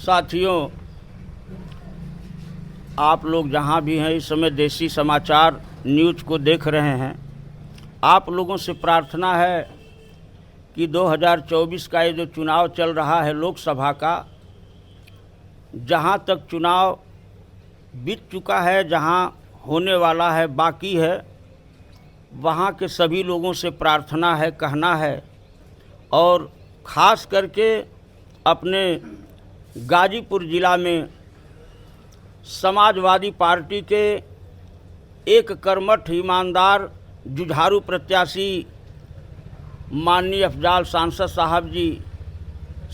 साथियों, आप लोग जहां भी हैं इस समय देसी समाचार न्यूज़ को देख रहे हैं, आप लोगों से प्रार्थना है कि 2024 का ये जो चुनाव चल रहा है लोकसभा का, जहां तक चुनाव बीत चुका है, जहां होने वाला है बाकी है, वहां के सभी लोगों से प्रार्थना है, कहना है, और ख़ास करके अपने गाजीपुर ज़िला में समाजवादी पार्टी के एक कर्मठ ईमानदार जुझारू प्रत्याशी माननीय अफजाल सांसद साहब जी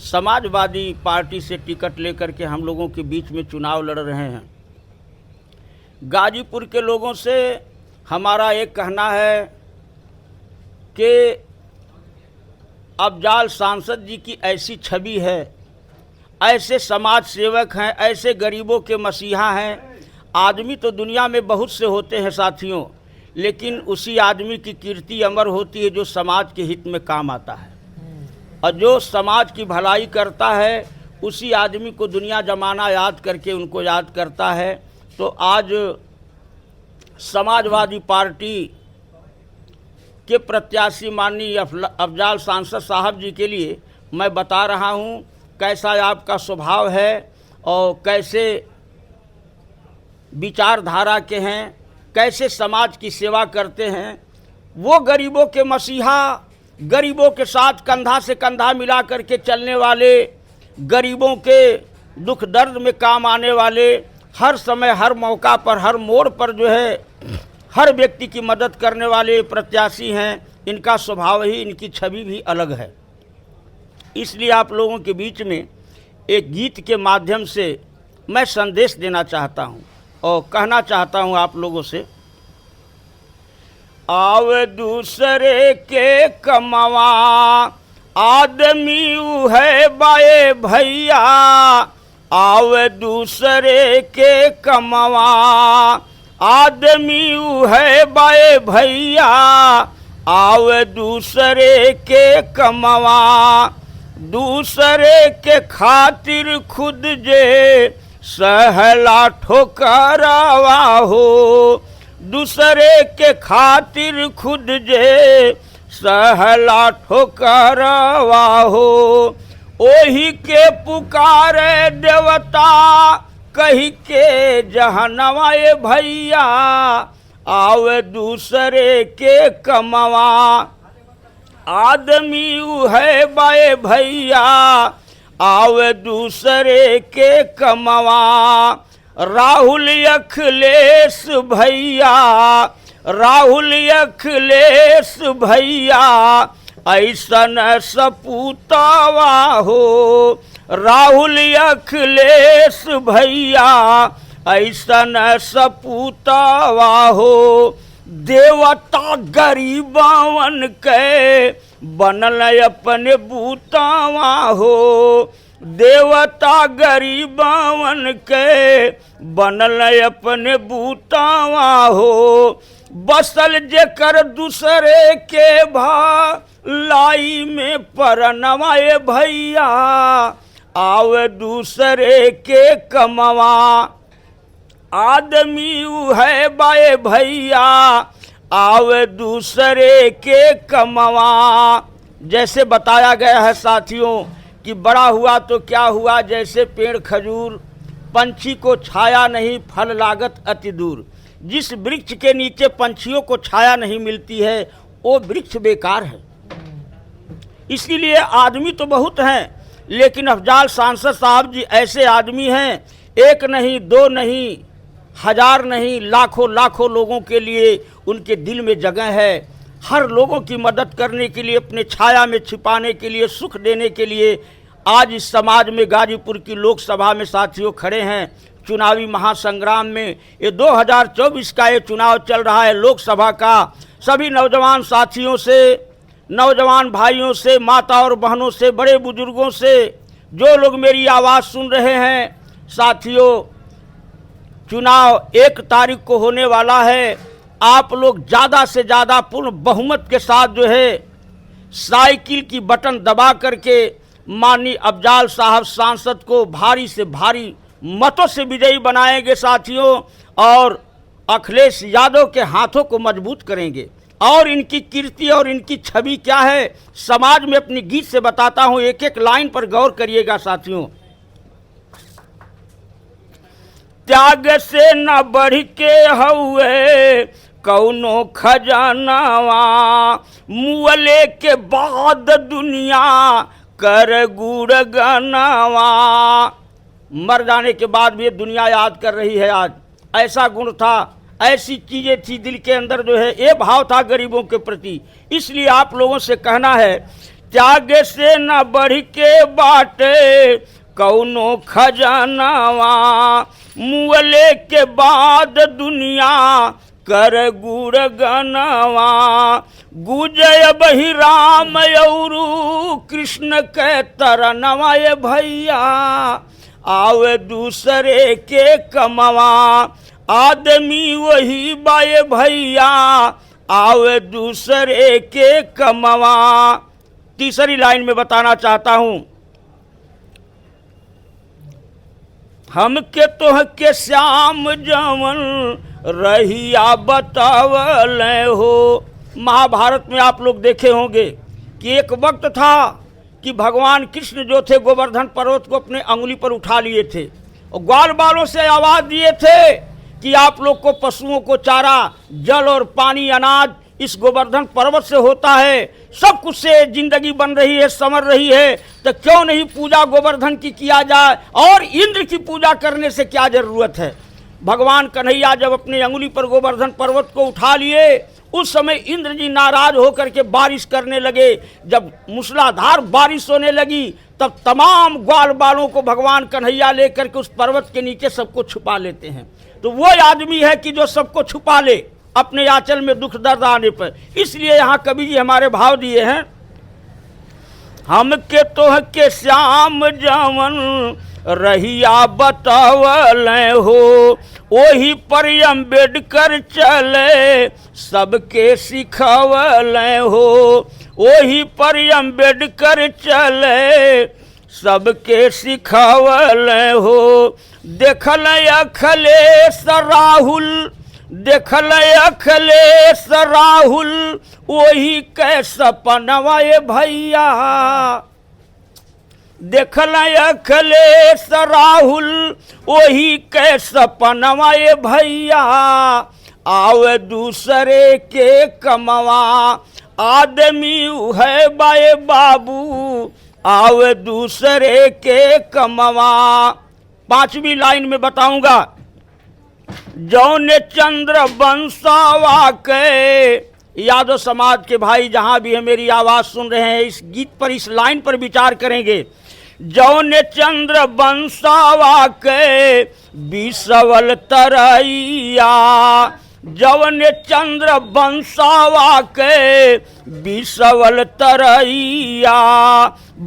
समाजवादी पार्टी से टिकट लेकर के हम लोगों के बीच में चुनाव लड़ रहे हैं। गाजीपुर के लोगों से हमारा एक कहना है कि अफजाल सांसद जी की ऐसी छवि है, ऐसे समाज सेवक हैं, ऐसे गरीबों के मसीहा हैं। आदमी तो दुनिया में बहुत से होते हैं साथियों, लेकिन उसी आदमी की कीर्ति अमर होती है जो समाज के हित में काम आता है, और जो समाज की भलाई करता है उसी आदमी को दुनिया जमाना याद करके उनको याद करता है। तो आज समाजवादी पार्टी के प्रत्याशी माननीय अफजाल सांसद साहब जी के लिए मैं बता रहा हूं कैसा आपका स्वभाव है और कैसे विचारधारा के हैं, कैसे समाज की सेवा करते हैं। वो गरीबों के मसीहा, गरीबों के साथ कंधा से कंधा मिला करके चलने वाले, गरीबों के दुख दर्द में काम आने वाले, हर समय हर मौका पर हर मोड़ पर जो है हर व्यक्ति की मदद करने वाले प्रत्याशी हैं। इनका स्वभाव ही, इनकी छवि भी अलग है। इसलिए आप लोगों के बीच में एक गीत के माध्यम से मैं संदेश देना चाहता हूं और कहना चाहता हूं आप लोगों से, आव दूसरे के कमवा आदमी है बाए भैया, आव दूसरे के कमवा आदमी है बाए भैया, आव दूसरे के कमवा दूसरे के खातिर खुद जे सहला ठोकरवा हो, दूसरे के खातिर खुद जे सहला ठोकरवा हो, ओही के पुकारे देवता कही के जहनवा ए भैया, आवे दूसरे के कमवा आदमी है बाए भैया, आवे दूसरे के कमवा। राहुल अखिलेश भैया, राहुल अखिलेश भैया ऐसन सपूतवा हो, राहुल अखिलेश भैया ऐसन सपूतवा हो, देवता गरीबवन के बनल अपने बूतावा हो, देवता गरीबवन के बनल अपने बूतावा हो, बसल जेकर दूसरे के भलाई में परनवा ए भैया, आवे दूसरे के कमवा आदमी है बाए भैया, आवे दूसरे के कमवा। जैसे बताया गया है साथियों कि बड़ा हुआ तो क्या हुआ, जैसे पेड़ खजूर, पंछी को छाया नहीं फल लागत अति दूर। जिस वृक्ष के नीचे पंछियों को छाया नहीं मिलती है वो वृक्ष बेकार है। इसीलिए आदमी तो बहुत हैं, लेकिन अफजाल सांसद साहब जी ऐसे आदमी हैं, एक नहीं दो नहीं हजार नहीं लाखों लाखों लोगों के लिए उनके दिल में जगह है। हर लोगों की मदद करने के लिए, अपने छाया में छिपाने के लिए, सुख देने के लिए आज इस समाज में गाजीपुर की लोकसभा में साथियों खड़े हैं। चुनावी महासंग्राम में ये 2024 का ये चुनाव चल रहा है लोकसभा का। सभी नौजवान साथियों से, नौजवान भाइयों से, माता और बहनों से, बड़े बुजुर्गों से, जो लोग मेरी आवाज़ सुन रहे हैं साथियों, चुनाव 1 तारीख को होने वाला है। आप लोग ज़्यादा से ज़्यादा पूर्ण बहुमत के साथ जो है साइकिल की बटन दबा करके माननीय अफजाल साहब सांसद को भारी से भारी मतों से विजयी बनाएंगे साथियों, और अखिलेश यादव के हाथों को मजबूत करेंगे। और इनकी कीर्ति और इनकी छवि क्या है समाज में अपनी गीत से बताता हूं, एक एक लाइन पर गौर करिएगा साथियों। त्याग से न बढ़ के हउए कौनो खजानावा, मुअले के बाद दुनिया कर गुणगानावा। मर जाने के बाद भी दुनिया याद कर रही है आज। ऐसा गुण था, ऐसी चीजें थी दिल के अंदर, जो है ये भाव था गरीबों के प्रति। इसलिए आप लोगों से कहना है, त्याग से न बढ़ के बाटे कौनो खजानावा, मुअले के बाद दुनिया कर गुणगानावा। गुजय बही राम औरू कृष्ण के तरनवा, ये भैया आवे दूसरे के कमवा। आदमी वही बाए भैया आवे दूसरे के कमवा। तीसरी लाइन में बताना चाहता हूं, हमके तोह के श्याम जवन रहिया बतावल हो। महाभारत में आप लोग देखे होंगे कि एक वक्त था कि भगवान कृष्ण जो थे गोवर्धन पर्वत को अपने अंगुली पर उठा लिए थे और ग्वाल बालों से आवाज दिए थे कि आप लोग को पशुओं को चारा, जल और पानी, अनाज इस गोवर्धन पर्वत से होता है, सब कुछ से जिंदगी बन रही है, संवर रही है, तो क्यों नहीं पूजा गोवर्धन की किया जाए, और इंद्र की पूजा करने से क्या जरूरत है। भगवान कन्हैया जब अपनी अंगुली पर गोवर्धन पर्वत को उठा लिए, उस समय इंद्र जी नाराज होकर के बारिश करने लगे। जब मूसलाधार बारिश होने लगी तब तमाम ग्वाल बालों को भगवान कन्हैया लेकर के उस पर्वत के नीचे सबको छुपा लेते हैं। तो वो आदमी है कि जो सबको छुपा ले अपने आंचल में दुख दर्द आने पर। इसलिए यहाँ कवि जी हमारे भाव दिए हैं, हमके तोह के श्याम जवन रहिया बतावल हो, ओही पर अम्बेडकर चले सबके सिखावल हो। ओही पर अम्बेडकर चले सबके सिखावल हो। देखल अखिलेश राहुल, देखल अखिलेश राहुल वही के सपनवा, ये भैया देखल अखिलेश राहुल वही के सपनवा, ये भैया आवे दूसरे के कमवा। आदमी है बाए बाबू आवे दूसरे के कमवा। पांचवी लाइन में बताऊंगा, जौन चंद्र वंशावा के, यादव समाज के भाई जहां भी है मेरी आवाज सुन रहे हैं, इस गीत पर, इस लाइन पर विचार करेंगे। जौन चंद्र वंशावा के बिसवल तरैया, जौन चंद्र वंशावा के बिसवल तरैया।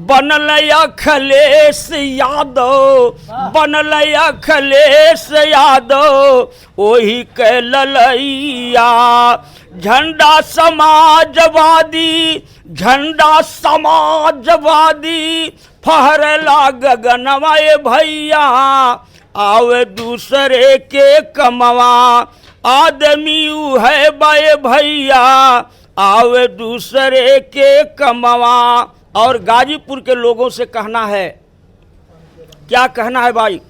बनल अखिलेश यादव, बनल अखिलेश यादव ओही के ललैया। झंडा समाजवादी, झंडा समाजवादी फहरला गगनवा, ये भैया आवे दूसरे के कमवा। आदमी है बाए भैया आवे दूसरे के कमवा। और गाजीपुर के लोगों से कहना है, क्या कहना है भाई,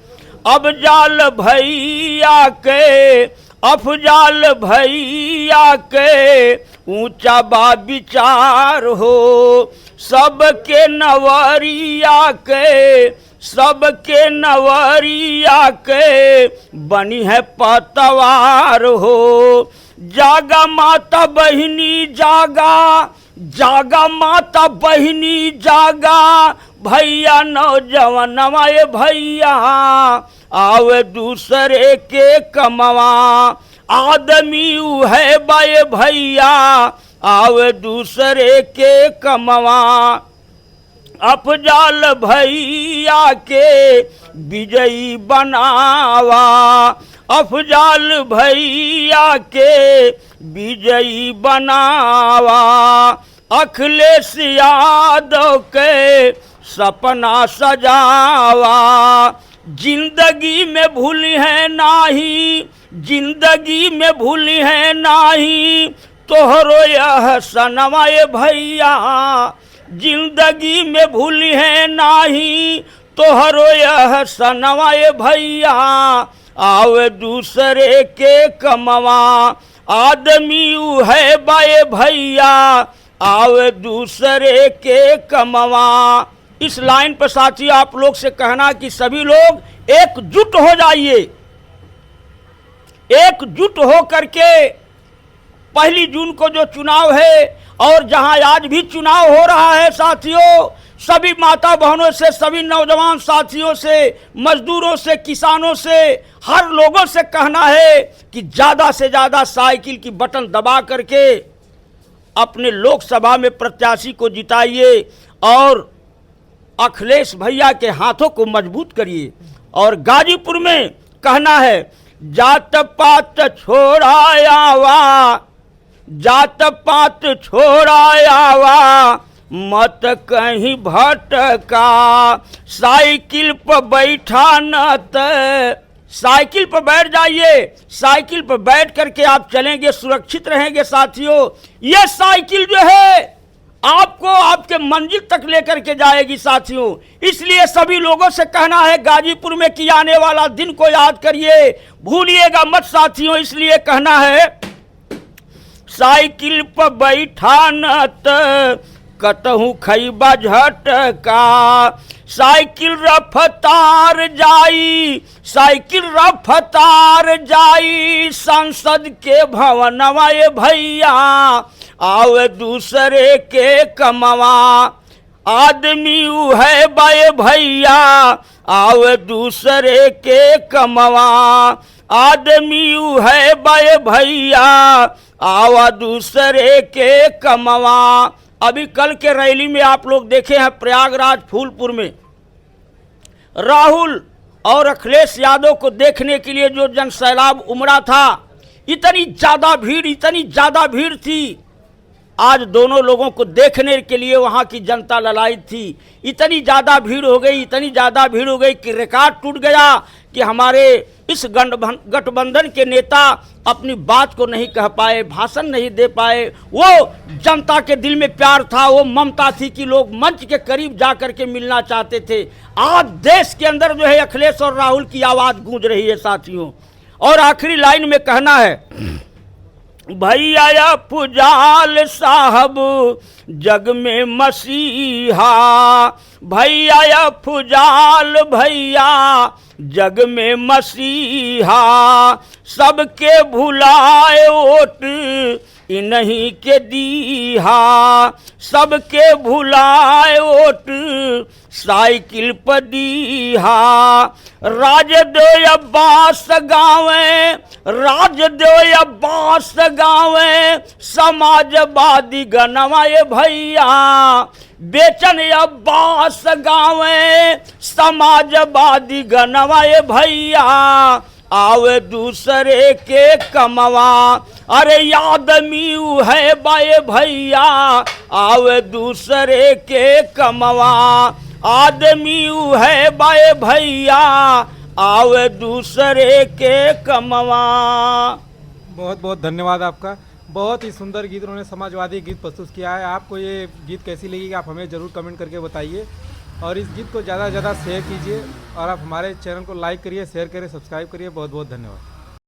अफजाल भैया के, अफजाल भैया के ऊंचा बा विचार हो। सबके नवरिया के, सबके नवरिया के बनी है पतवार हो। जागा माता बहिनी जागा, जागा माता बहिनी जागा, भैया नौजवानवा, ये भैया आवे दूसरे के कमवा। आदमी है बाए भैया आवे दूसरे के कमवा। अफजाल भैया के विजयी बनावा, अफजाल भैया के विजयी बनावा। अखिलेश यादव के सपना सजावा। जिंदगी में भूली है नाही, जिंदगी में भूली है नाही, तोहरो यह सनवा ए भैया। जिंदगी में भूली है नाही, तोहरो यह सनवा ए भैया। आवे दूसरे के कमवा, आदमी ऊ है बाए भैया। आवे दूसरे के कमवा। इस लाइन पर साथी आप लोग से कहना कि सभी लोग एकजुट हो जाइए, एकजुट हो करके 1 जून को जो चुनाव है और जहां आज भी चुनाव हो रहा है साथियों, सभी माता बहनों से, सभी नौजवान साथियों से, मजदूरों से, किसानों से, हर लोगों से कहना है कि ज़्यादा से ज़्यादा साइकिल की बटन दबा करके अपने लोकसभा में प्रत्याशी को जिताइए और अखिलेश भैया के हाथों को मजबूत करिए। और गाजीपुर में कहना है, जात पात छोड़ायावा, जात पात छोड़ायावा, मत कहीं भटका। साइकिल पर बैठा न त, साइकिल पर बैठ जाइए, साइकिल पर बैठ करके आप चलेंगे, सुरक्षित रहेंगे साथियों। ये साइकिल जो है आपको आपके मंजिल तक लेकर के जाएगी साथियों। इसलिए सभी लोगों से कहना है गाजीपुर में कि आने वाला दिन को याद करिए, भूलिएगा मत साथियों। इसलिए कहना है, साइकिल पर बैठा न त कतहूँ खैबा झटका। साइकिल रफ्तार जाई, साइकिल रफ्तार जाई, संसद के भवनवा ए भैया। आवे दूसरे के कमवा, आदमी ऊ है बाए भैया। आवे दूसरे के कमवा, आदमी ऊ है बाए भैया। आवा दूसरे के कमवा। अभी कल के रैली में आप लोग देखे हैं प्रयागराज फूलपुर में राहुल और अखिलेश यादव को देखने के लिए जो जनसैलाब उमड़ा था, इतनी ज़्यादा भीड़, इतनी ज़्यादा भीड़ थी। आज दोनों लोगों को देखने के लिए वहाँ की जनता ललायित थी। इतनी ज़्यादा भीड़ हो गई, इतनी ज़्यादा भीड़ हो गई कि रिकॉर्ड टूट गया कि हमारे इस गठबंधन के नेता अपनी बात को नहीं कह पाए, भाषण नहीं दे पाए। वो जनता के दिल में प्यार था, वो ममता थी कि लोग मंच के करीब जा कर के मिलना चाहते थे। आज देश के अंदर जो है अखिलेश और राहुल की आवाज़ गूंज रही है साथियों। और आखिरी लाइन में कहना है, भैया पुजाल साहब जग में मसीहा। भैया पुजाल भैया जग में मसीहा। सबके भुलाए वोट इन्हीं के दीहा। सबके भुलाए वोट साइकिल पर दीहा। राजदेव अब्बास गावे, राजदेव अब्बास गावे, समाजवादी गनवा ए भैया। बेचन अब्बास गावे, समाजवादी गनवा ए भैया। आवे दूसरे के कमवा, अरे आदमी ऊ है बाए भैया। आवे दूसरे के कमवा, आदमी ऊ है बाए भैया। आवे दूसरे के कमवा। बहुत बहुत धन्यवाद आपका। बहुत ही सुंदर गीत उन्होंने समाजवादी गीत प्रस्तुत किया है। आपको ये गीत कैसी लगी आप हमें ज़रूर कमेंट करके बताइए और इस गीत को ज़्यादा से ज़्यादा शेयर कीजिए और आप हमारे चैनल को लाइक करिए, शेयर करिए, सब्सक्राइब करिए। बहुत बहुत धन्यवाद।